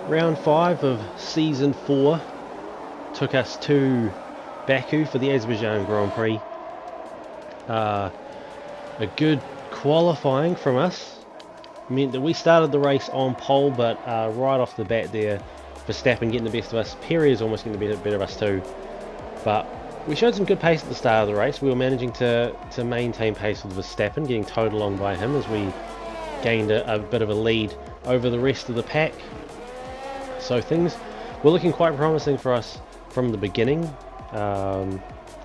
Round 5 of Season 4 took us to Baku for the Azerbaijan Grand Prix. A good qualifying from us meant that we started the race on pole, but right off the bat there, Verstappen getting the best of us. Perez almost getting the better of us too. But we showed some good pace at the start of the race. We were managing to maintain pace with Verstappen, getting towed along by him as we gained a bit of a lead over the rest of the pack. So things were looking quite promising for us from the beginning.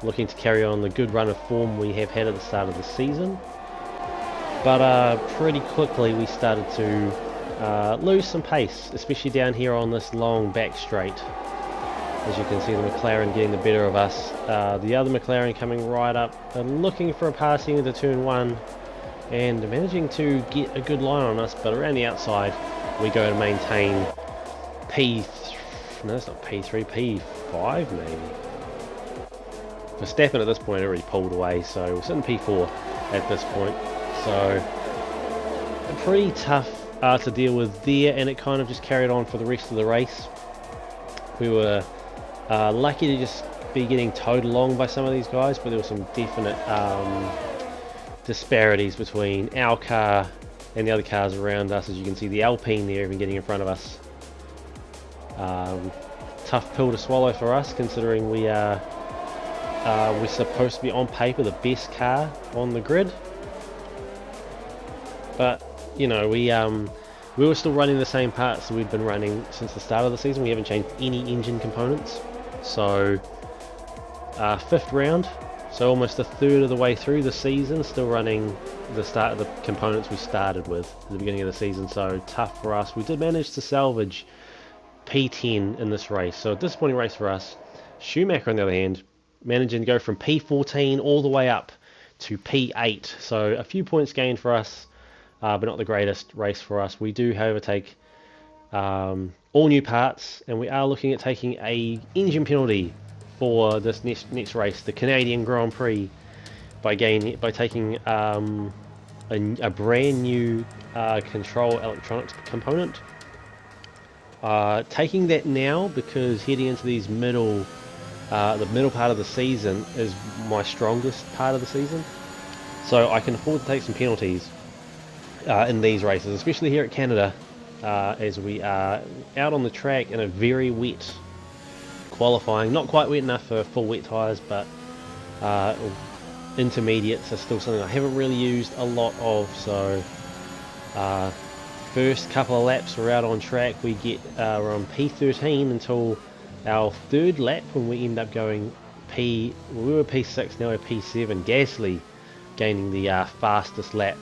Looking to carry on the good run of form we have had at the start of the season. But pretty quickly we started to lose some pace, especially down here on this long back straight. As you can see, the McLaren getting the better of us. The other McLaren coming right up and looking for a passing into turn 1 and managing to get a good line on us, but around the outside we go to maintain no, it's not P3, P5 maybe. Verstappen at this point already pulled away, so we're sitting P4 at this point. So pretty tough to deal with there, and it kind of just carried on for the rest of the race. We were lucky to just be getting towed along by some of these guys, but there were some definite disparities between our car and the other cars around us. As you can see, the Alpine there even getting in front of us. Tough pill to swallow for us, considering we're supposed to be on paper the best car on the grid. But you know, we were still running the same parts we'd been running since the start of the season. We haven't changed any engine components. So 5th round, so almost a third of the way through the season, still running the start of the components we started with at the beginning of the season. So tough for us. We did manage to salvage P10 in this race, so a disappointing race for us. Schumacher on the other hand, managing to go from P14 all the way up to P8, so a few points gained for us, but not the greatest race for us. We do however take all new parts, and we are looking at taking a engine penalty for this next race, the Canadian Grand Prix, by taking a brand new control electronics component. Taking that now because heading into these the middle part of the season is my strongest part of the season, so I can afford to take some penalties in these races, especially here at Canada, as we are out on the track in a very wet qualifying. Not quite wet enough for full wet tyres, but intermediates are still something I haven't really used a lot of. So first couple of laps we're out on track, we're on P13 until our third lap, when we end up going we were P6, now we're P7. Gasly gaining the fastest lap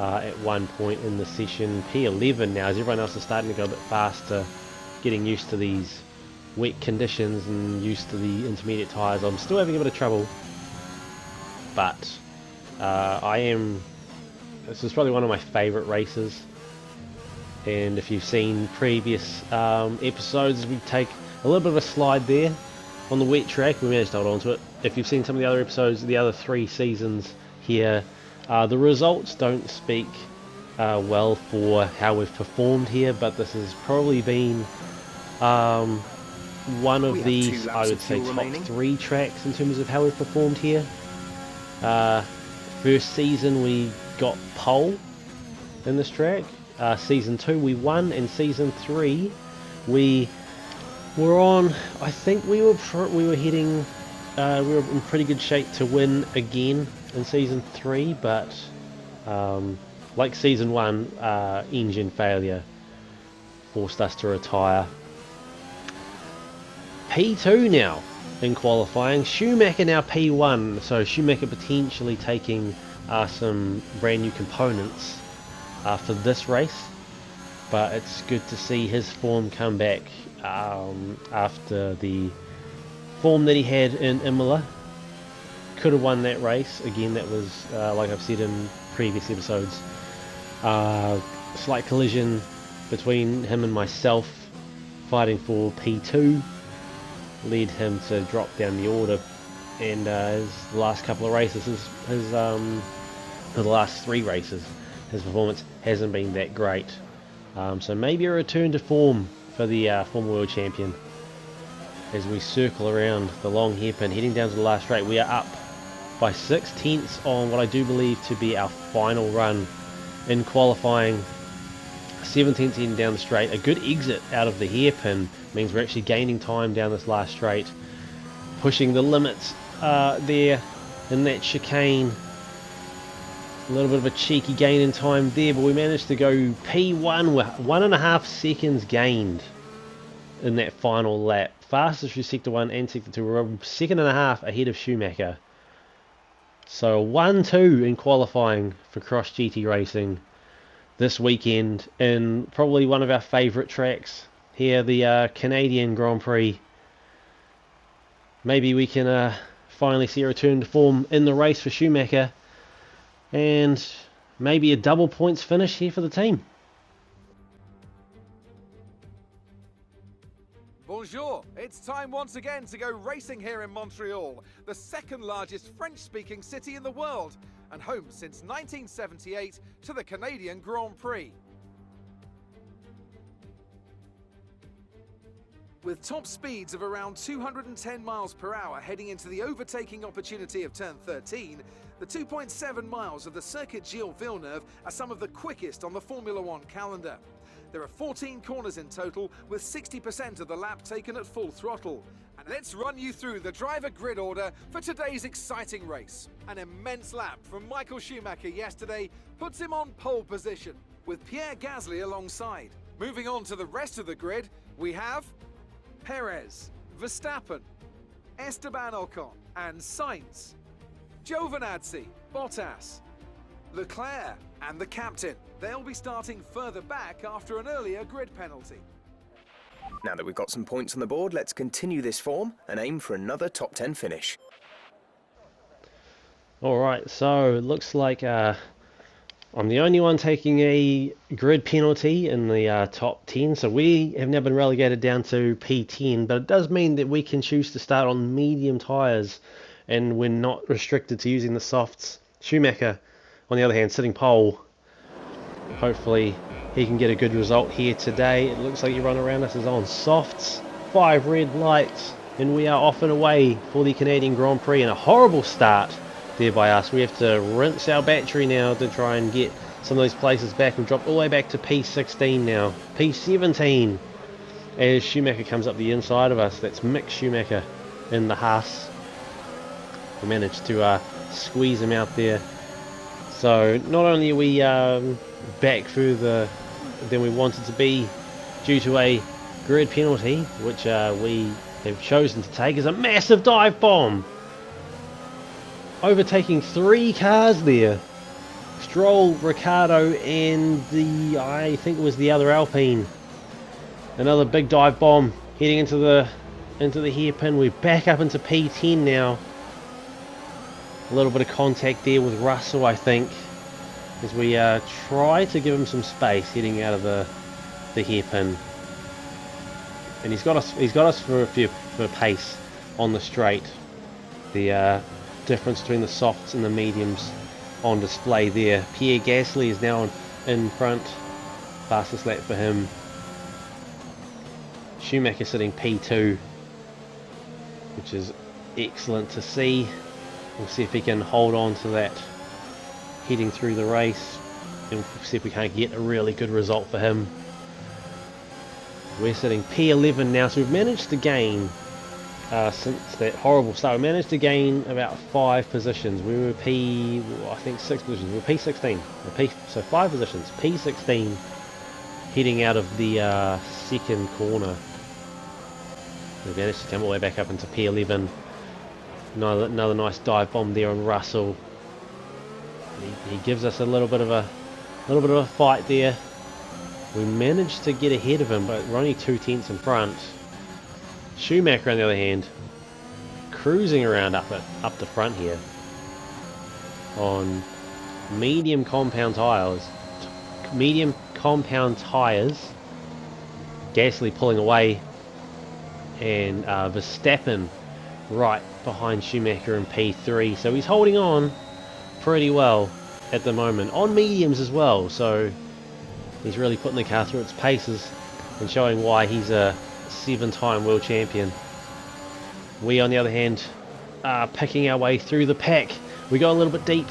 at one point in the session. P11 now, as everyone else is starting to go a bit faster, getting used to these wet conditions and used to the intermediate tyres. I'm still having a bit of trouble, but this is probably one of my favourite races. And if you've seen previous episodes, we take a little bit of a slide there on the wet track. We managed to hold on to it. If you've seen some of the other episodes, the other 3 seasons here, the results don't speak well for how we've performed here, but this has probably been one of these, I would say, top 3 tracks in terms of how we've performed here. First season we got pole in this track. Season 2 we won, and Season 3 we were on. I think we were heading. We were in pretty good shape to win again in Season 3, but like Season 1, engine failure forced us to retire. P2 now in qualifying. Schumacher now P1, so Schumacher potentially taking some brand new components for this race, but it's good to see his form come back after the form that he had in Imola. Could have won that race again. That was like I've said in previous episodes, slight collision between him and myself fighting for P2 led him to drop down the order, and his last couple of races, the last 3 races, his performance hasn't been that great. So maybe a return to form for the former world champion as we circle around the long hairpin, heading down to the last straight. We are up by 6 tenths on what I do believe to be our final run in qualifying. 7 tenths heading down the straight. A good exit out of the hairpin means we're actually gaining time down this last straight, pushing the limits there in that chicane. A little bit of a cheeky gain in time there, but we managed to go P1 with 1.5 seconds gained in that final lap. Fastest through Sector 1 and Sector 2. We're a second and a half ahead of Schumacher. So 1-2 in qualifying for Cross GT Racing this weekend in probably one of our favourite tracks here, the Canadian Grand Prix. Maybe we can finally see a return to form in the race for Schumacher, and maybe a double points finish here for the team. Bonjour! It's time once again to go racing here in Montreal, the second largest French-speaking city in the world, and home since 1978 to the Canadian Grand Prix. With top speeds of around 210 miles per hour heading into the overtaking opportunity of turn 13, the 2.7 miles of the Circuit Gilles Villeneuve are some of the quickest on the Formula One calendar. There are 14 corners in total, with 60% of the lap taken at full throttle. And let's run you through the driver grid order for today's exciting race. An immense lap from Michael Schumacher yesterday puts him on pole position, with Pierre Gasly alongside. Moving on to the rest of the grid, we have Perez, Verstappen, Esteban Ocon and Sainz, Giovinazzi, Bottas, Leclerc and the captain. They'll be starting further back after an earlier grid penalty. Now that we've got some points on the board, let's continue this form and aim for another top 10 finish. Alright, so it looks like I'm the only one taking a grid penalty in the top 10, so we have now been relegated down to P10, but it does mean that we can choose to start on medium tyres and we're not restricted to using the softs. Schumacher, on the other hand, sitting pole. Hopefully he can get a good result here today. It looks like everyone around us is on softs. 5 red lights, and we are off and away for the Canadian Grand Prix, and a horrible start there by us. We have to rinse our battery now to try and get some of those places back. We've dropped all the way back to P16 now. P17 as Schumacher comes up the inside of us. That's Mick Schumacher in the Haas. We managed to squeeze him out there. So not only are we back further than we wanted to be due to a grid penalty, which we have chosen to take as a massive dive bomb, overtaking 3 cars there. Stroll, Ricciardo and I think it was the other Alpine. Another big dive bomb heading into the hairpin. We're back up into P10 now. A little bit of contact there with Russell, I think, as we try to give him some space heading out of the hairpin. And he's got us for pace on the straight. The difference between the softs and the mediums on display there. Pierre Gasly is now in front. Fastest lap for him. Schumacher sitting P2, which is excellent to see. We'll see if he can hold on to that heading through the race, and we'll see if we can't get a really good result for him. We're sitting P11 now, so we've managed to gain, since that horrible start, we managed to gain about 5 positions. We were I think 6 positions. We were P16. So 5 positions. P16 heading out of the second corner. We managed to come all the way back up into P11. Another nice dive bomb there on Russell. He gives us a little bit of a fight there. We managed to get ahead of him, but we're only 2 tenths in front. Schumacher, on the other hand, cruising around up the front here on medium compound tyres. Gasly pulling away, and Verstappen right behind Schumacher in P3, so he's holding on pretty well at the moment on mediums as well. So He's really putting the car through its paces and showing why he's a 7-time world champion. We, on the other hand, are picking our way through the pack. We go a little bit deep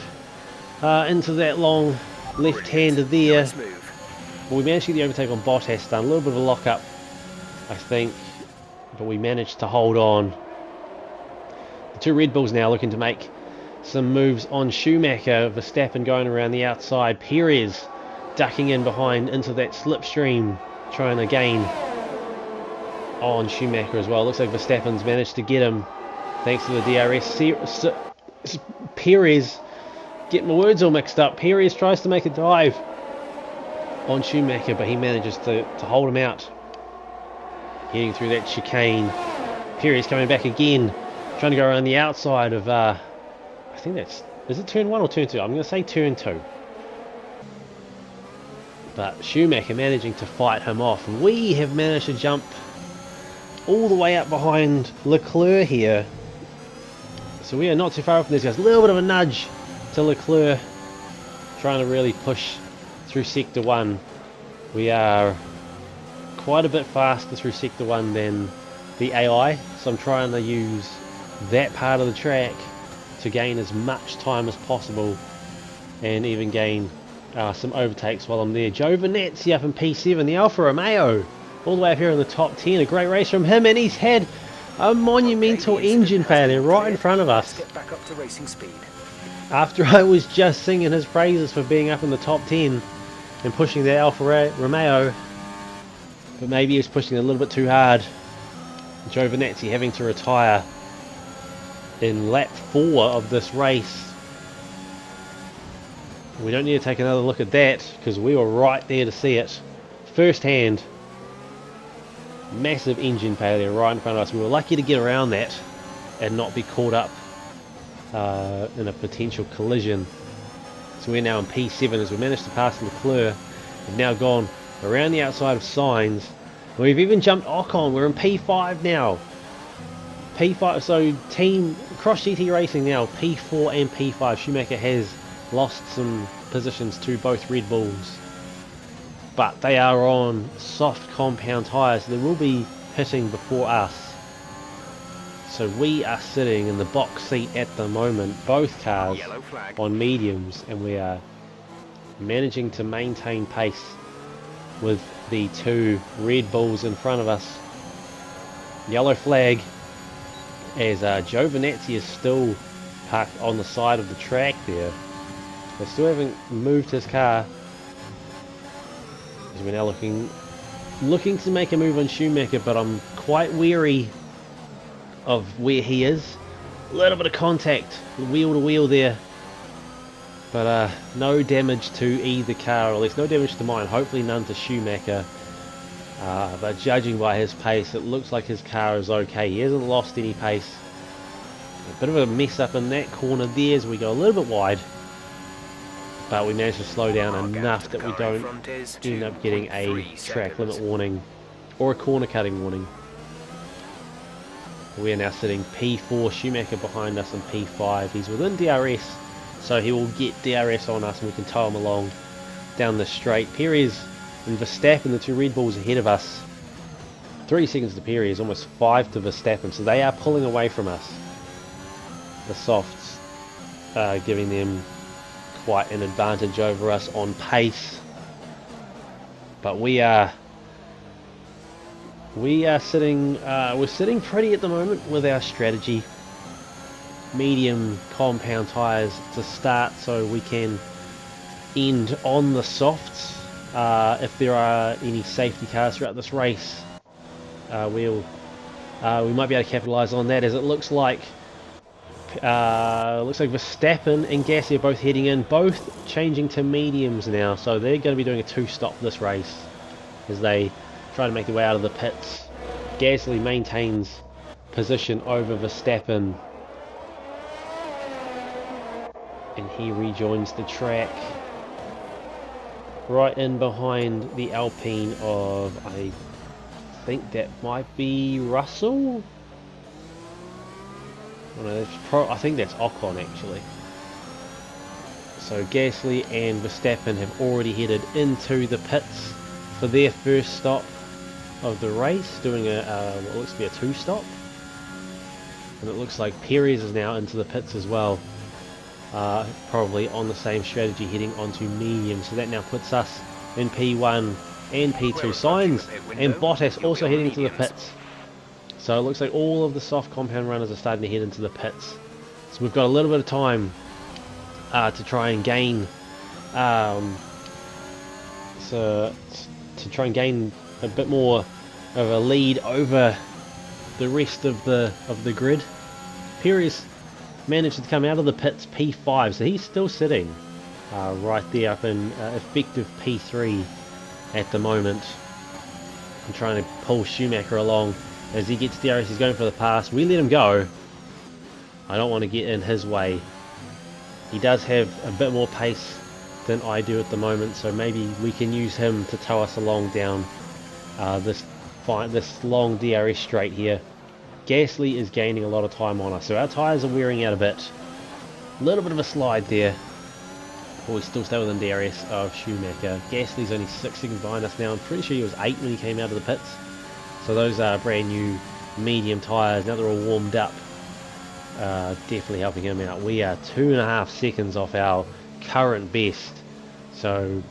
into that long left-hander there. Nice move. But we managed to get the overtake on Bottas, done a little bit of a lock-up, I think, but we managed to hold on. The two Red Bulls now looking to make some moves on Schumacher. Verstappen going around the outside. Perez ducking in behind into that slipstream, trying to gain on Schumacher as well. Looks like Verstappen's managed to get him thanks to the DRS. Perez, get my words all mixed up. Perez tries to make a dive on Schumacher, but he manages to hold him out. Heading through that chicane. Perez coming back again, trying to go around the outside of, I think that's, is it turn 1 or turn 2? I'm going to say turn 2. But Schumacher managing to fight him off. We have managed to jump all the way up behind Leclerc here. So we are not too far off from these guys. A little bit of a nudge to Leclerc, trying to really push through Sector 1. We are quite a bit faster through Sector 1 than the AI, so I'm trying to use that part of the track to gain as much time as possible and even gain some overtakes while I'm there. Giovinazzi up in P7, the Alfa Romeo, all the way up here in the top 10. A great race from him, and he's had a monumental engine failure right in front of us. Let's get back up to racing speed. After I was just singing his praises for being up in the top 10 and pushing the Alfa Romeo, but maybe he was pushing a little bit too hard. Giovinazzi having to retire in lap 4 of this race. We don't need to take another look at that because we were right there to see it firsthand. Massive engine failure right in front of us. We were lucky to get around that and not be caught up in a potential collision. So we're now in P7 as we managed to pass Leclerc. We've now gone around the outside of Sainz. We've even jumped Ocon. We're in P5 now. P5, so team Cross GT Racing now P4 and P5. Schumacher has lost some positions to both Red Bulls, but they are on soft compound tyres. They will be hitting before us. So we are sitting in the box seat at the moment, both cars on mediums, and we are managing to maintain pace with the two Red Bulls in front of us. Yellow flag as Giovinazzi is still parked on the side of the track there. They still haven't moved his car. As we're now looking to make a move on Schumacher, but I'm quite wary of where he is. A little bit of contact, wheel to wheel there, but no damage to either car, or at least no damage to mine. Hopefully none to Schumacher. But judging by his pace, it looks like his car is okay. He hasn't lost any pace. A bit of a mess up in that corner there as we go a little bit wide, but we managed to slow down enough that we don't end up getting a track limit warning or a corner cutting warning. We are now sitting P4, Schumacher behind us in P5. He's within DRS, so he will get DRS on us and we can tow him along down the straight. Perez and Verstappen, the two Red Bulls ahead of us. 3 seconds to Perez, almost 5 to Verstappen, so they are pulling away from us. The softs giving them quite an advantage over us on pace, but we are sitting we're sitting pretty at the moment with our strategy. Medium compound tires to start so we can end on the softs. If there are any safety cars throughout this race, we might be able to capitalize on that, as it looks like Verstappen and Gasly are both heading in, both changing to mediums now, so they're going to be doing a 2-stop this race as they try to make their way out of the pits. Gasly maintains position over Verstappen, and he rejoins the track right in behind the Alpine of, I think that might be Russell. Oh no, I think that's Ocon actually. So Gasly and Verstappen have already headed into the pits for their first stop of the race, doing a what looks to be a 2-stop. And it looks like Perez is now into the pits as well, probably on the same strategy, heading onto medium. So that now puts us in P1 and P2. Sainz and Bottas also heading into the pits. So it looks like all of the soft compound runners are starting to head into the pits. So we've got a little bit of time to try and gain, to try and gain a bit more of a lead over the rest of the grid. Perez managed to come out of the pits P5, so he's still sitting right there up in effective P3 at the moment. I'm trying to pull Schumacher along as he gets DRS. He's going for the pass. We let him go. I don't want to get in his way. He does have a bit more pace than I do at the moment, so maybe we can use him to tow us along down this long DRS straight here. Gasly is gaining a lot of time on us, so our tyres are wearing out a bit. A little bit of a slide there, but we still stay within DRS of Schumacher. Gasly's only 6 seconds behind us now. I'm pretty sure he was 8 when he came out of the pits. So those are brand new medium tyres. Now they're all warmed up. Definitely helping him out. We are 2.5 seconds off our current best. So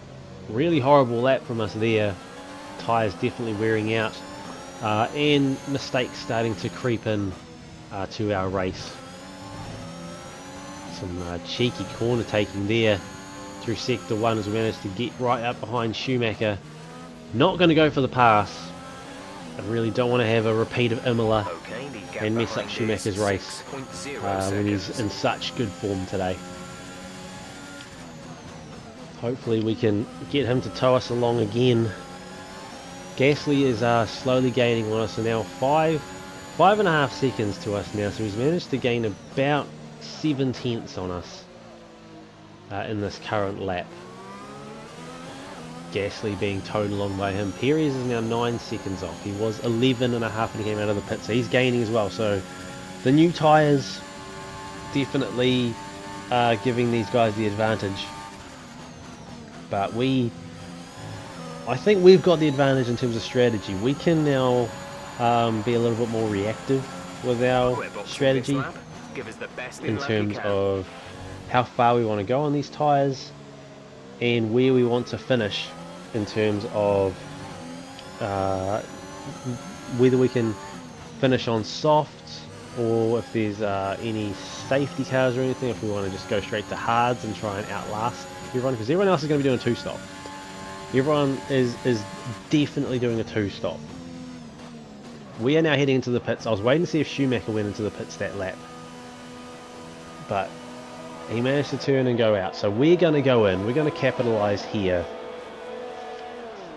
really horrible lap from us there. Tyres definitely wearing out. And mistakes starting to creep in to our race. Some cheeky corner taking there through sector 1 as we managed to get right up behind Schumacher. Not going to go for the pass. I really don't want to have a repeat of Imola and mess up Schumacher's race when he's in such good form today. Hopefully we can get him to tow us along again. Gasly is slowly gaining on us, so now 5.5 seconds to us now, so he's managed to gain about 7 tenths on us in this current lap. Gasly being towed along by him. Perez is now 9 seconds off. He was 11.5 when he came out of the pit, so he's gaining as well. So the new tyres definitely giving these guys the advantage. But I think we've got the advantage in terms of strategy. We can now be a little bit more reactive with our strategy in terms of how far we want to go on these tyres and where we want to finish in terms of whether we can finish on softs or if there's any safety cars or anything, if we want to just go straight to hards and try and outlast everyone, because everyone else is going to be doing a 2-stop. Everyone is definitely doing a 2-stop. We are now heading into the pits. I was waiting to see if Schumacher went into the pits that lap, but he managed to turn and go out. So we're going to go in. We're going to capitalize here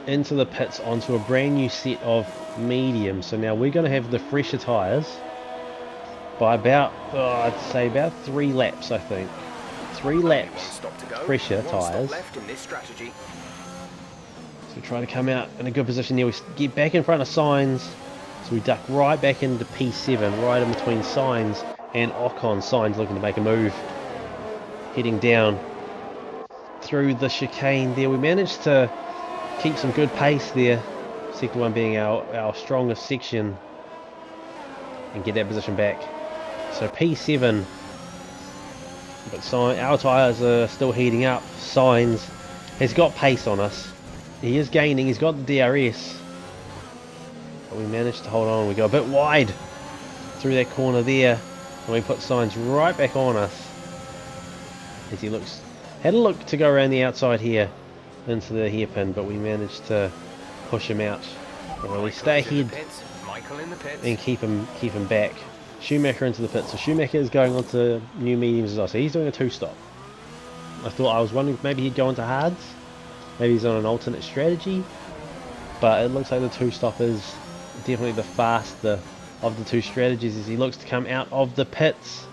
into the pits onto a brand new set of medium. So now we're going to have the fresher tyres by about, I'd say about 3 laps, I think. 3 laps fresher tyres. So try to come out in a good position here. We get back in front of Sainz. So we duck right back into P7, right in between Sainz and Ocon. Sainz looking to make a move. Heading down through the chicane there. We managed to keep some good pace there. Sector 1 being our strongest section. And get that position back. So P7. But our tyres are still heating up. Sainz has got pace on us. He is gaining. He's got the DRS. But we managed to hold on. We go a bit wide through that corner there. And we put Sainz right back on us. As he had a look to go around the outside here into the hairpin, but we managed to push him out. Well, we stay ahead and keep him back. Schumacher into the pit. So Schumacher is going on to new mediums as well. So he's doing a 2-stop. I was wondering if maybe he'd go into hards. Maybe he's on an alternate strategy. But it looks like the 2-stop is definitely the faster of the 2 strategies as he looks to come out of the pits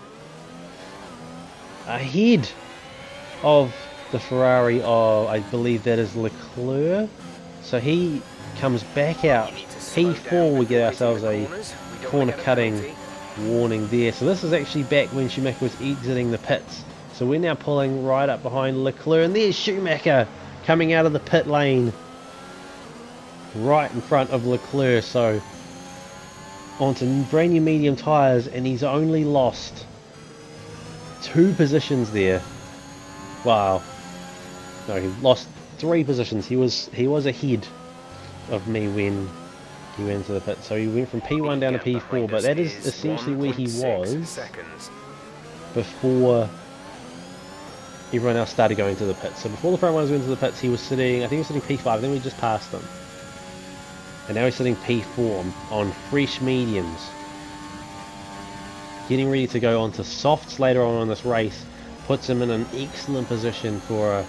ahead of the Ferrari of, I believe that is Leclerc. So he comes back out. P4, we get ourselves a corner cutting warning there. So this is actually back when Schumacher was exiting the pits So we're now pulling right up behind Leclerc, and there's Schumacher coming out of the pit lane right in front of Leclerc. So onto brand new medium tyres, and he's only lost 2 positions there. Wow. No, he lost 3 positions. He was ahead of me when he went into the pit. So he went from P1 down to P4, but that is essentially where he was before everyone else started going to the pits. So before the front runners went to the pits, he was sitting, I think he was sitting P5, then we just passed him. And now he's sitting P4 on fresh mediums. Getting ready to go on to softs later on in this race, puts him in an excellent position for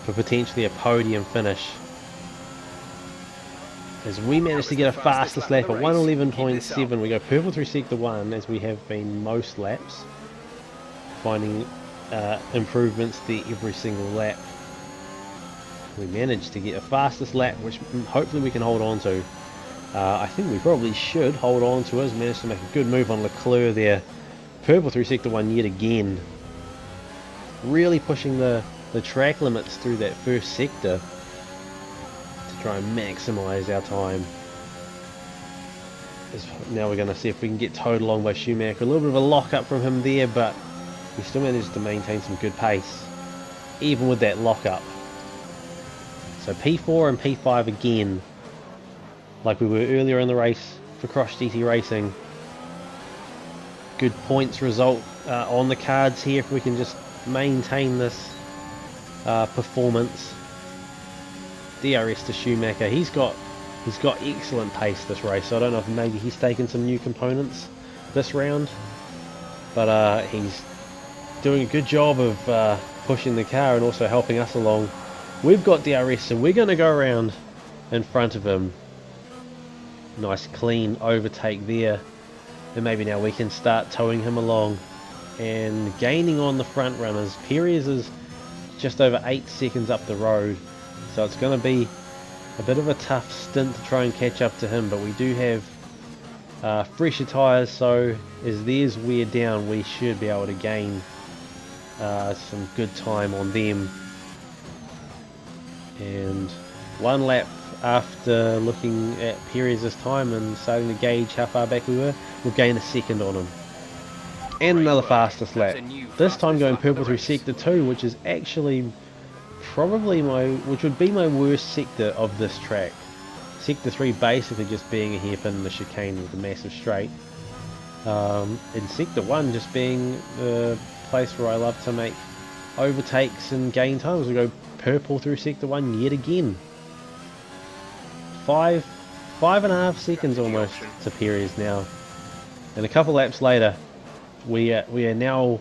potentially a podium finish. As we managed to get a fastest lap at 1:11.7, we go purple through sector 1 as we have been most laps, finding improvements there every single lap. We managed to get a fastest lap, which hopefully we can hold on to. I think we probably should hold on to it. Managed to make a good move on Leclerc there. Purple through sector 1 yet again. Really pushing the track limits through that first sector to try and maximise our time. Now we're going to see if we can get towed along by Schumacher. A little bit of a lock up from him there, but he still managed to maintain some good pace even with that lock up. So P4 and P5 again, like we were earlier in the race for Cross GT Racing. Good points result on the cards here if we can just maintain this performance. DRS to Schumacher. He's got excellent pace this race. So I don't know if maybe he's taken some new components this round, but he's doing a good job of pushing the car and also helping us along. We've got DRS, so we're going to go around in front of him. Nice clean overtake there, and maybe now we can start towing him along and gaining on the front runners. Perez is just over 8 seconds up the road, so it's going to be a bit of a tough stint to try and catch up to him, but we do have fresher tyres, so as theirs wear down we should be able to gain some good time on them. And one lap after looking at Perez's time and starting to gauge how far back we were, we'll gain a second on him. And another fastest lap. This time going purple through sector 2, which is actually probably which would be my worst sector of this track. Sector 3 basically just being a hairpin in the chicane with a massive straight. In sector 1 just being the place where I love to make overtakes and gain times. We go purple through sector 1 yet again. 5.5 seconds almost to Perez now, and a couple laps later we are now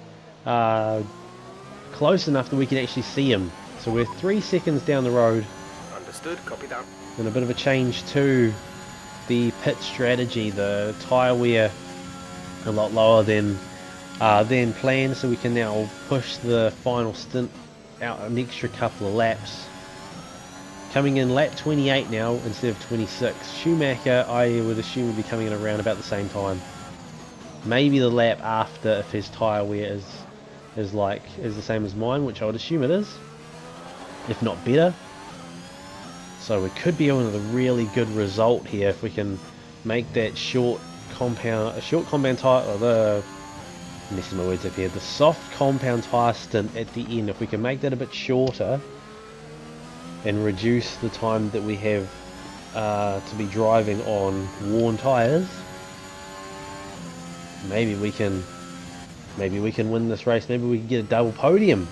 close enough that we can actually see him. So we're 3 seconds down the road. Understood, copy that. And a bit of a change to the pit strategy. The tyre wear a lot lower than planned, so we can now push the final stint out an extra couple of laps. Coming in lap 28 now instead of 26. Schumacher, I would assume, would be coming in around about the same time. Maybe the lap after if his tyre wear is the same as mine, which I would assume it is, if not better. So we could be on a really good result here if we can make that short compound tyre, messing my words up here, the soft compound tyre stint at the end. If we can make that a bit shorter and reduce the time that we have to be driving on worn tyres, maybe we can win this race. Maybe we can get a double podium.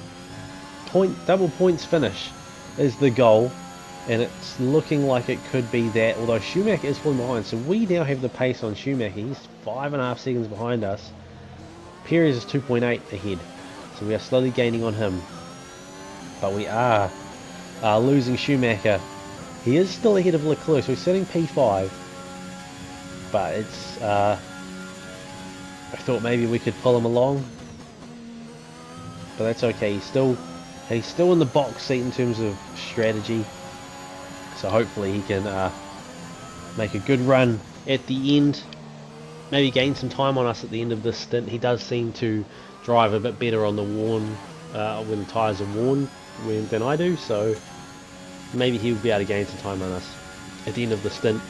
Double points finish is the goal, and it's looking like it could be that, although Schumacher is falling behind. So we now have the pace on Schumacher. He's 5.5 seconds behind us. Perez is 2.8 ahead, so we are slowly gaining on him, but we are losing Schumacher. He is still ahead of Leclerc, so he's sitting P5, but it's I thought maybe we could pull him along, but that's okay. He's still in the box seat in terms of strategy, so hopefully he can make a good run at the end. Maybe gain some time on us at the end of this stint. He does seem to drive a bit better on the worn when the tyres are worn than I do, so maybe he'll be able to gain some time on us at the end of the stint.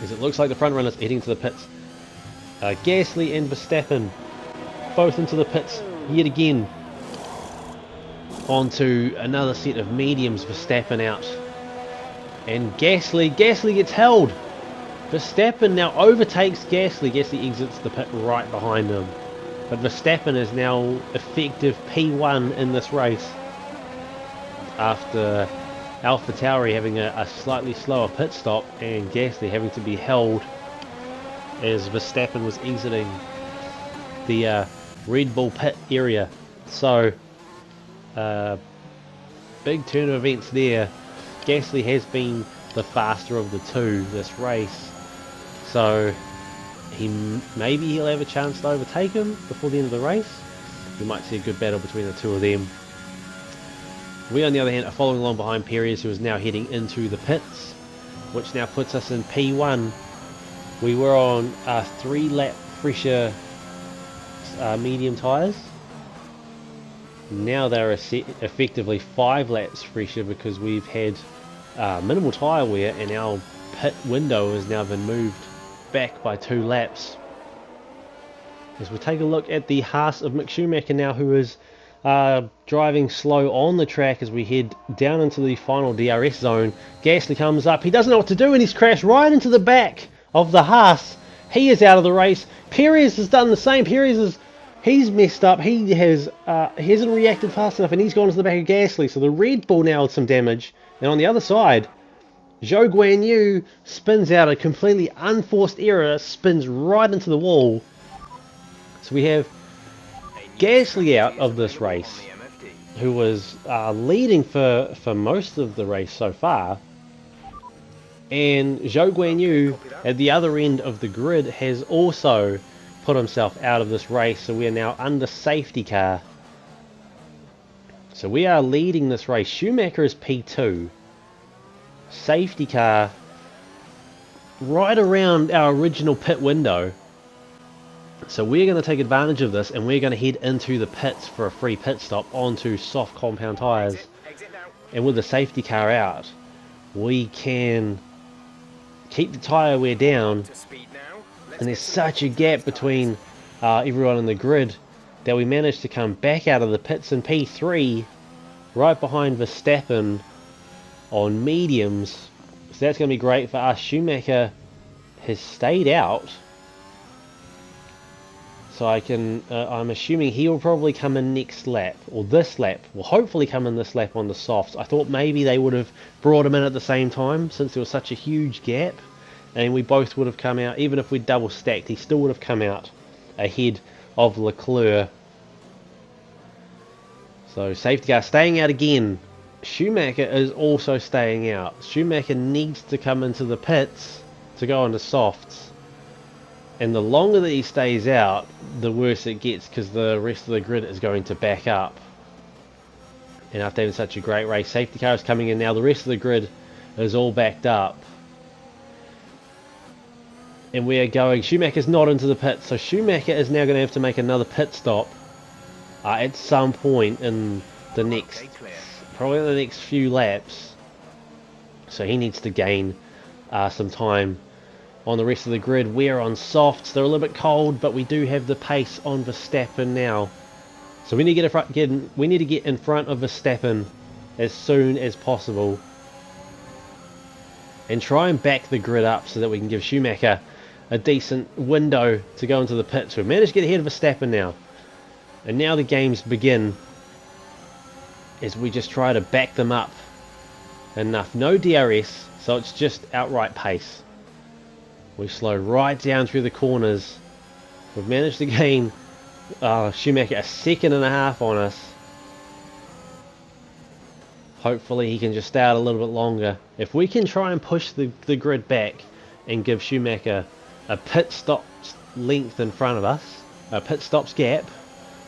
As it looks like the front runners heading to the pits. Gasly and Verstappen both into the pits yet again. Onto another set of mediums, Verstappen out. And Gasly gets held. Verstappen now overtakes Gasly. Gasly exits the pit right behind him. But Verstappen is now effective P1 in this race. After AlphaTauri having a slightly slower pit stop and Gasly having to be held as Verstappen was exiting the Red Bull pit area. So, big turn of events there. Gasly has been the faster of the two this race, so maybe he'll have a chance to overtake him before the end of the race. We might see a good battle between the two of them. We, on the other hand, are following along behind Perez, who is now heading into the pits, which now puts us in P1. We were on 3-lap fresher medium tyres. Now they're effectively 5 laps fresher because we've had minimal tyre wear, and our pit window has now been moved back by 2 laps. As we take a look at the Haas of Mick Schumacher now, who is driving slow on the track as we head down into the final DRS zone. Gasly comes up, he doesn't know what to do, and he's crashed right into the back of the Haas. He is out of the race. Perez has done the same. He's messed up. He hasn't reacted fast enough, and he's gone to the back of Gasly. So the Red Bull now has some damage. And on the other side, Zhou Guanyu spins out a completely unforced error, spins right into the wall. So we have Gasly out of this race, who was leading for most of the race so far. And Zhou Guanyu at the other end of the grid has also put himself out of this race, so we are now under safety car. So we are leading this race. Schumacher is P2. Safety car right around our original pit window. So we're going to take advantage of this, and we're going to head into the pits for a free pit stop onto soft compound tyres. And with the safety car out, we can keep the tyre wear down. And there's such a gap between everyone in the grid that we managed to come back out of the pits in P3, right behind Verstappen on mediums. So that's going to be great for us. Schumacher has stayed out, so I'm assuming he will probably come in next lap, or this lap. Will hopefully come in this lap on the softs. I thought maybe they would have brought him in at the same time, since there was such a huge gap. And we both would have come out, even if we double stacked, he still would have come out ahead of Leclerc. So safety car staying out again. Schumacher is also staying out. Schumacher needs to come into the pits to go into softs. And the longer that he stays out, the worse it gets, because the rest of the grid is going to back up. And after having such a great race, safety car is coming in now. The rest of the grid is all backed up. And we are going, Schumacher's not into the pit, so Schumacher is now going to have to make another pit stop at some point in the next, probably the next few laps. So he needs to gain some time on the rest of the grid. We're on softs, they're a little bit cold, but we do have the pace on Verstappen now. So we need to get in front of Verstappen as soon as possible. And try and back the grid up so that we can give Schumacher a decent window to go into the pits. We've managed to get ahead of Verstappen now. And now the games begin as we just try to back them up enough. No DRS, so it's just outright pace. We slow right down through the corners. We've managed to gain Schumacher a 1.5 seconds on us. Hopefully he can just stay out a little bit longer. If we can try and push the grid back and give Schumacher a pit stop's length in front of us, a pit stop's gap,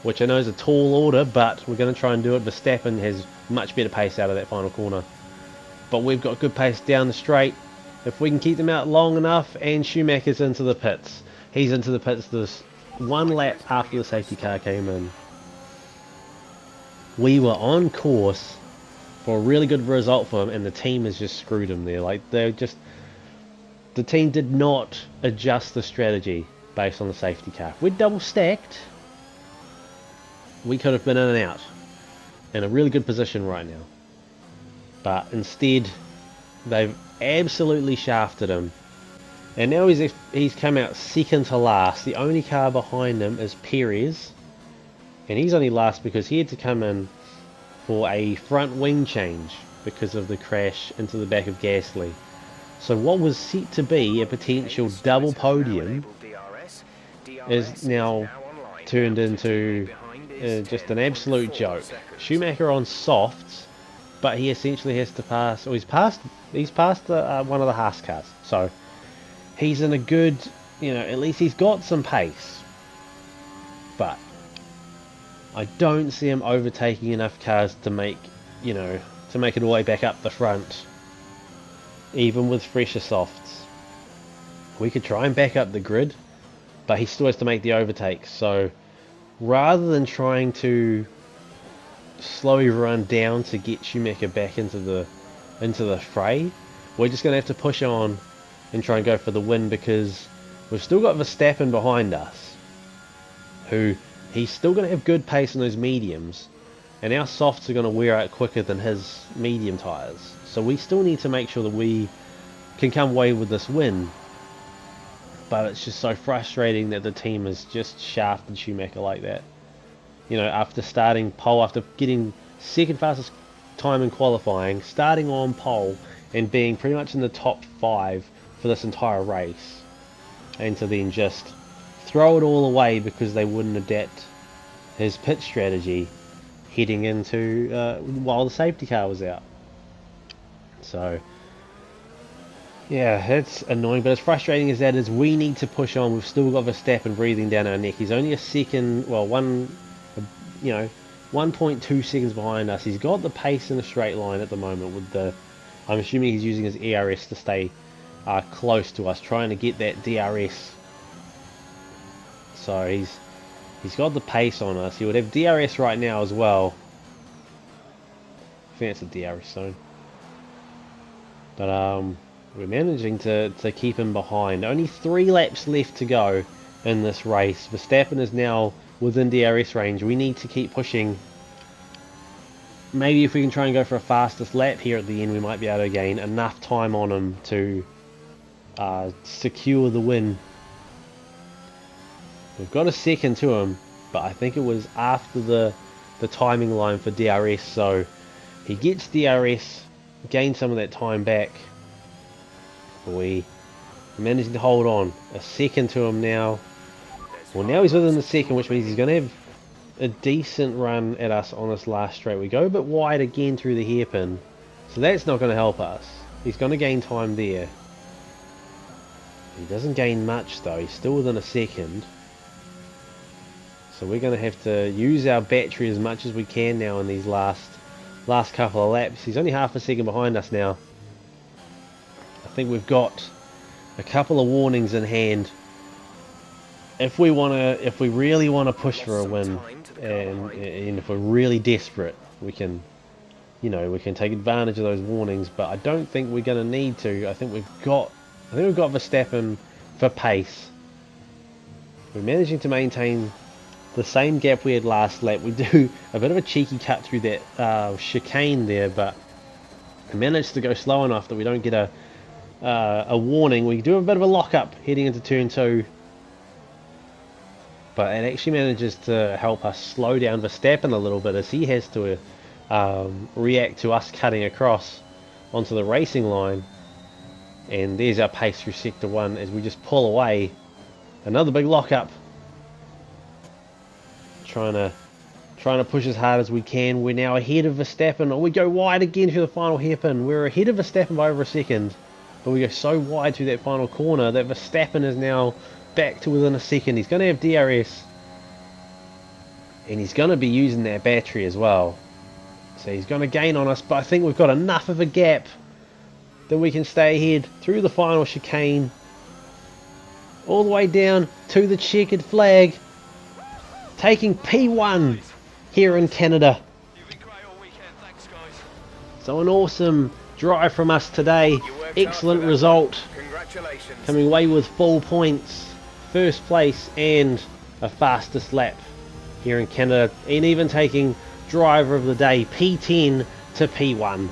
which I know is a tall order, but we're going to try and do it. Verstappen has much better pace out of that final corner. But we've got good pace down the straight. If we can keep them out long enough, and Schumacher's into the pits. He's into the pits this 1 lap after the safety car came in. we were on course for a really good result for him, and the team has just screwed him there. Like, the team did not adjust the strategy based on the safety car. If we'd double stacked, we could have been in and out in a really good position right now. But instead, they've absolutely shafted him. And now he's come out second to last. The only car behind him is Perez. And he's only last because he had to come in for a front wing change because of the crash into the back of Gasly. So what was set to be a potential double podium is now turned into just an absolute joke. Schumacher on softs, but he essentially has to pass, or he's passed one of the Haas cars. So he's in a good, at least he's got some pace. But I don't see him overtaking enough cars to make, it all the way back up the front. Even with fresher softs. We could try and back up the grid, but he still has to make the overtakes. So rather than trying to slow everyone down to get Schumacher back into the fray, we're just going to have to push on and try and go for the win, because we've still got Verstappen behind us, who he's still going to have good pace in those mediums, and our softs are going to wear out quicker than his medium tyres. So we still need to make sure that we can come away with this win. But it's just so frustrating that the team has just shafted Schumacher like that. After starting pole, after getting second fastest time in qualifying, starting on pole and being pretty much in the top 5 for this entire race. And to then just throw it all away because they wouldn't adapt his pit strategy heading into while the safety car was out. So yeah, it's annoying, but as frustrating as that is, we need to push on. We've still got Verstappen breathing down our neck. He's only a second, 1.2 seconds behind us. He's got the pace in a straight line at the moment with I'm assuming he's using his ERS to stay close to us, trying to get that DRS. So he's got the pace on us. He would have DRS right now as well. I think it's a DRS zone. But we're managing to keep him behind. Only 3 laps left to go in this race. Verstappen is now within DRS range. We need to keep pushing. Maybe if we can try and go for a fastest lap here at the end, we might be able to gain enough time on him to secure the win. We've got a second to him, but I think it was after the timing line for DRS. So he gets DRS, gain some of that time back. We managed to hold on a second to him now. Well, now he's within the second, which means he's going to have a decent run at us on this last straight. We go a bit wide again through the hairpin, so that's not going to help us. He's going to gain time there. He doesn't gain much though. He's still within a second. So we're going to have to use our battery as much as we can now in these last couple of laps. He's only half a second behind us now. I think we've got a couple of warnings in hand. If we really want to push for a win, and if we're really desperate, we can take advantage of those warnings. But I don't think we're going to need to. I think we've got Verstappen for pace. We're managing to maintain the same gap we had last lap. We do a bit of a cheeky cut through that chicane there, but we managed to go slow enough that we don't get a warning. We do a bit of a lock-up heading into turn 2, but it actually manages to help us slow down Verstappen a little bit, as he has to react to us cutting across onto the racing line. And there's our pace through sector 1 as we just pull away. Another big lock-up. Trying to push as hard as we can. We're now ahead of Verstappen. Oh, we go wide again through the final hairpin. We're ahead of Verstappen by over a second, but we go so wide through that final corner that Verstappen is now back to within a second. He's going to have DRS, and he's going to be using that battery as well. So he's going to gain on us, but I think we've got enough of a gap that we can stay ahead through the final chicane, all the way down to the checkered flag, taking P1 here in Canada. So an awesome drive from us today. Excellent result. Congratulations. Coming away with full points, first place and a fastest lap here in Canada, and even taking driver of the day P10 to P1.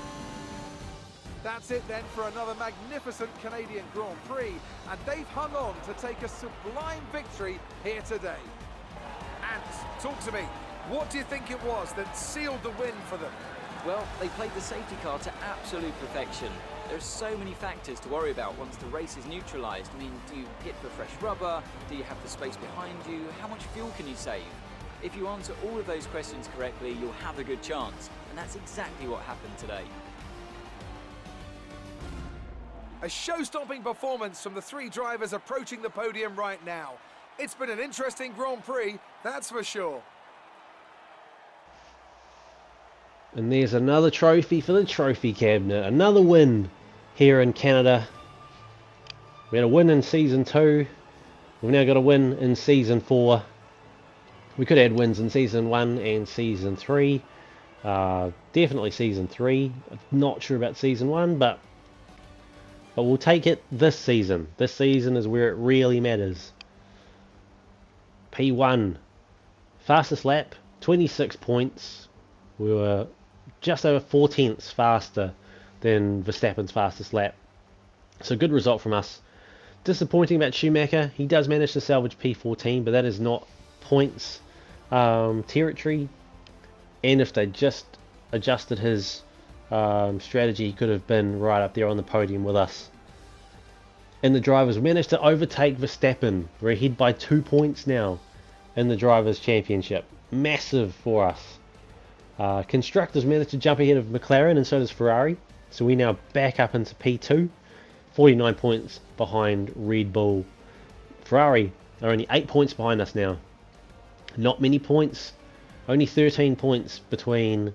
That's it then for another magnificent Canadian Grand Prix, and they've hung on to take a sublime victory here today. And talk to me, what do you think it was that sealed the win for them? Well, they played the safety car to absolute perfection. There are so many factors to worry about once the race is neutralised. I mean, do you pit for fresh rubber? Do you have the space behind you? How much fuel can you save? If you answer all of those questions correctly, you'll have a good chance. And that's exactly what happened today. A show-stopping performance from the three drivers approaching the podium right now. It's been an interesting Grand Prix, that's for sure. And there's another trophy for the trophy cabinet. Another win here in Canada. We had a win in Season 2. We've now got a win in Season 4. We could add wins in Season 1 and Season 3. Definitely Season 3. Not sure about Season 1, but we'll take it this season. This season is where it really matters. P1. Fastest lap, 26 points. We were just over 4 tenths faster than Verstappen's fastest lap. So good result from us. Disappointing about Schumacher. He does manage to salvage P14, but that is not points territory. And if they just adjusted his strategy, he could have been right up there on the podium with us. And the drivers managed to overtake Verstappen. We're ahead by 2 points now in the Drivers' Championship. Massive for us. Constructors managed to jump ahead of McLaren, and so does Ferrari. So we now back up into P2. 49 points behind Red Bull. Ferrari are only 8 points behind us now. Not many points. Only 13 points between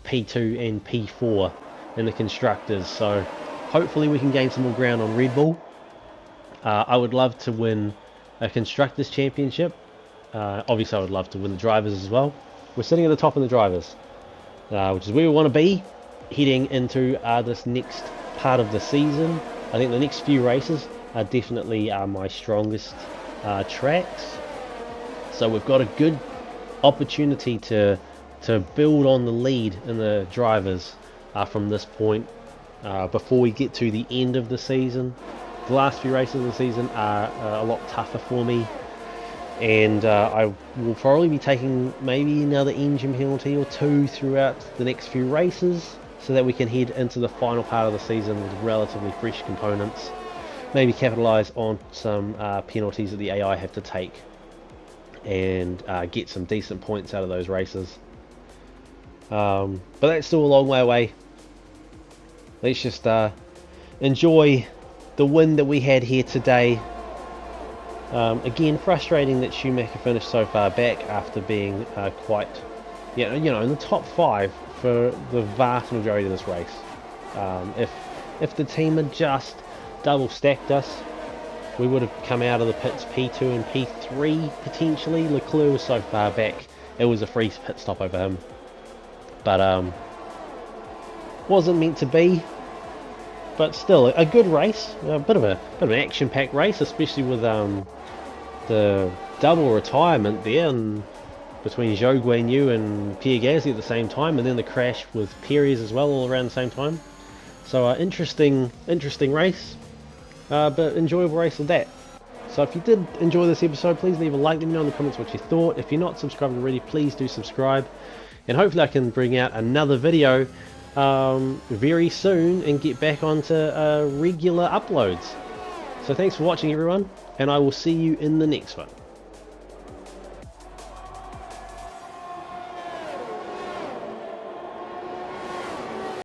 P2 and P4 in the Constructors. So hopefully we can gain some more ground on Red Bull. I would love to win a Constructors' Championship. Obviously I would love to win the Drivers as well. We're sitting at the top in the Drivers, which is where we want to be heading into this next part of the season. I think the next few races are definitely my strongest tracks. So we've got a good opportunity to build on the lead in the Drivers from this point before we get to the end of the season. The last few races of the season are a lot tougher for me, and I will probably be taking maybe another engine penalty or two throughout the next few races, so that we can head into the final part of the season with relatively fresh components. Maybe capitalise on some penalties that the AI have to take, and get some decent points out of those races. But that's still a long way away. Let's just enjoy the win that we had here today. Again, frustrating that Schumacher finished so far back after being quite, in the top 5 for the vast majority of this race. If the team had just double stacked us, we would have come out of the pits P2 and P3 potentially. Leclerc was so far back, it was a free pit stop over him. But wasn't meant to be. But still, a good race, a bit of an action-packed race, especially with the double retirement there, and between Zhou Guanyu and Pierre Gasly at the same time, and then the crash with Perez as well, all around the same time. So interesting race, but enjoyable race at that. So if you did enjoy this episode, please leave a like, let me know in the comments what you thought. If you're not subscribed already, please do subscribe, and hopefully I can bring out another video very soon and get back onto regular uploads. So thanks for watching everyone, and I will see you in the next one.